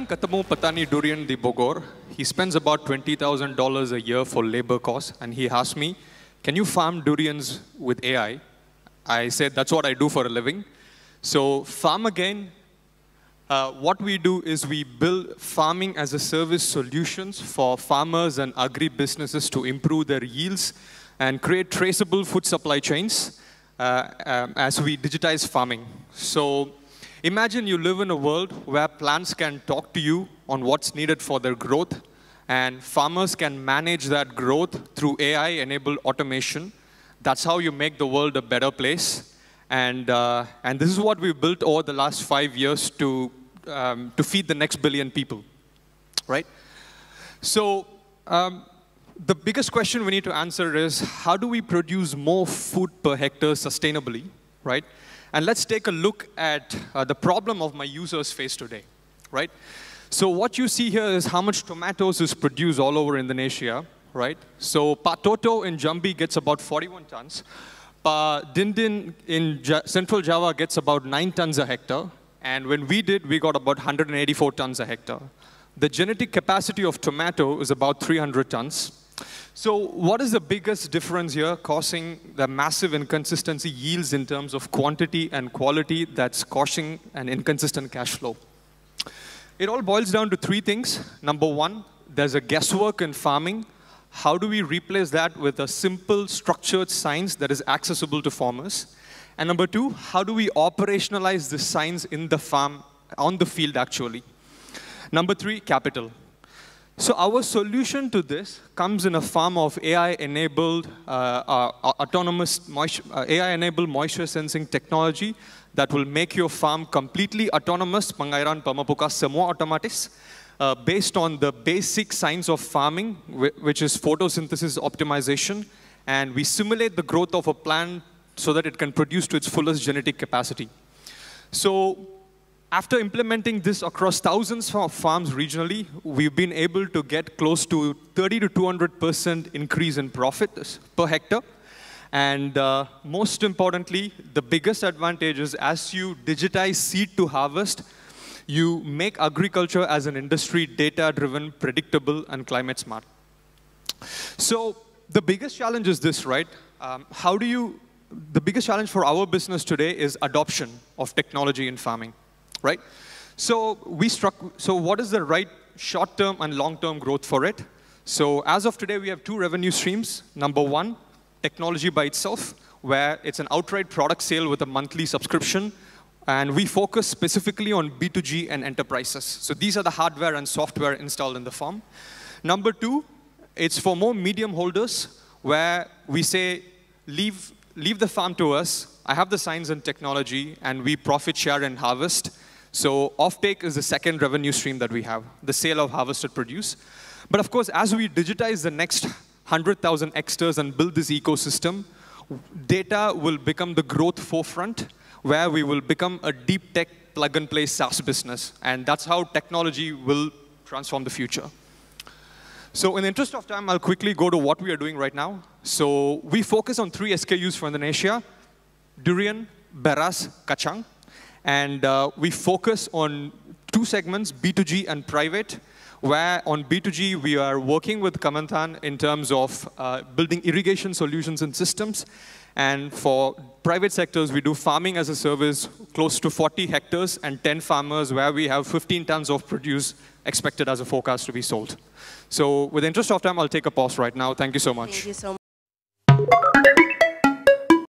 ketemu Petani durian di Bogor. He spends about $20,000 a year for labor costs, and he asked me, can you farm durians with AI? I said, that's what I do for a living. So Farm Again, what we do is we build farming as a service solutions for farmers and agri-businesses to improve their yields and create traceable food supply chains as we digitize farming. So imagine you live in a world where plants can talk to you on what's needed for their growth, and farmers can manage that growth through AI-enabled automation. That's how you make the world a better place. And this is what we've built over the last 5 years to feed the next billion people, right? So the biggest question we need to answer is, how do we produce more food per hectare sustainably, right? And let's take a look at the problem of my users face today, right? So what you see here is how much tomatoes is produced all over Indonesia, right? So Pa Toto in Jambi gets about 41 tons. Pa Dindin in Central Java gets about 9 tons a hectare. And when we did, we got about 184 tons a hectare. The genetic capacity of tomato is about 300 tons. So what is the biggest difference here causing the massive inconsistency yields in terms of quantity and quality that's causing an inconsistent cash flow? It all boils down to 3 things. Number 1, there's a guesswork in farming. How do we replace that with a simple, structured science that is accessible to farmers? And number 2, how do we operationalize this science in the farm, on the field actually? Number 3, capital. So our solution to this comes in a form of AI-enabled AI-enabled moisture sensing technology that will make your farm completely autonomous, pengairan pemupukan semua otomatis, based on the basic science of farming, which is photosynthesis optimization, and we simulate the growth of a plant so that it can produce to its fullest genetic capacity. So after implementing this across thousands of farms regionally, we've been able to get close to 30 to 200% increase in profit per hectare. And most importantly, the biggest advantage is as you digitize seed to harvest, you make agriculture as an industry data-driven, predictable, and climate smart. So the biggest challenge is this, right? The biggest challenge for our business today is adoption of technology in farming, right? So what is the right short-term and long-term growth for it? So as of today, we have 2 revenue streams. Number 1, technology by itself, where it's an outright product sale with a monthly subscription. And we focus specifically on B2G and enterprises. So these are the hardware and software installed in the farm. Number 2, it's for more medium holders, where we say, leave the farm to us. I have the science and technology, and we profit share and harvest. So offtake is the second revenue stream that we have, the sale of harvested produce. But of course, as we digitize the next 100,000 hectares and build this ecosystem, data will become the growth forefront, where we will become a deep tech plug-and-play SaaS business. And that's how technology will transform the future. So in the interest of time, I'll quickly go to what we are doing right now. So we focus on 3 SKUs for Indonesia: durian, beras, kacang. And we focus on 2 segments, B2G and private, where on B2G, we are working with Kementan in terms of building irrigation solutions and systems. And for private sectors, we do farming as a service, close to 40 hectares and 10 farmers, where we have 15 tons of produce expected as a forecast to be sold. So with the interest of time, I'll take a pause right now. Thank you so much. Thank you so much.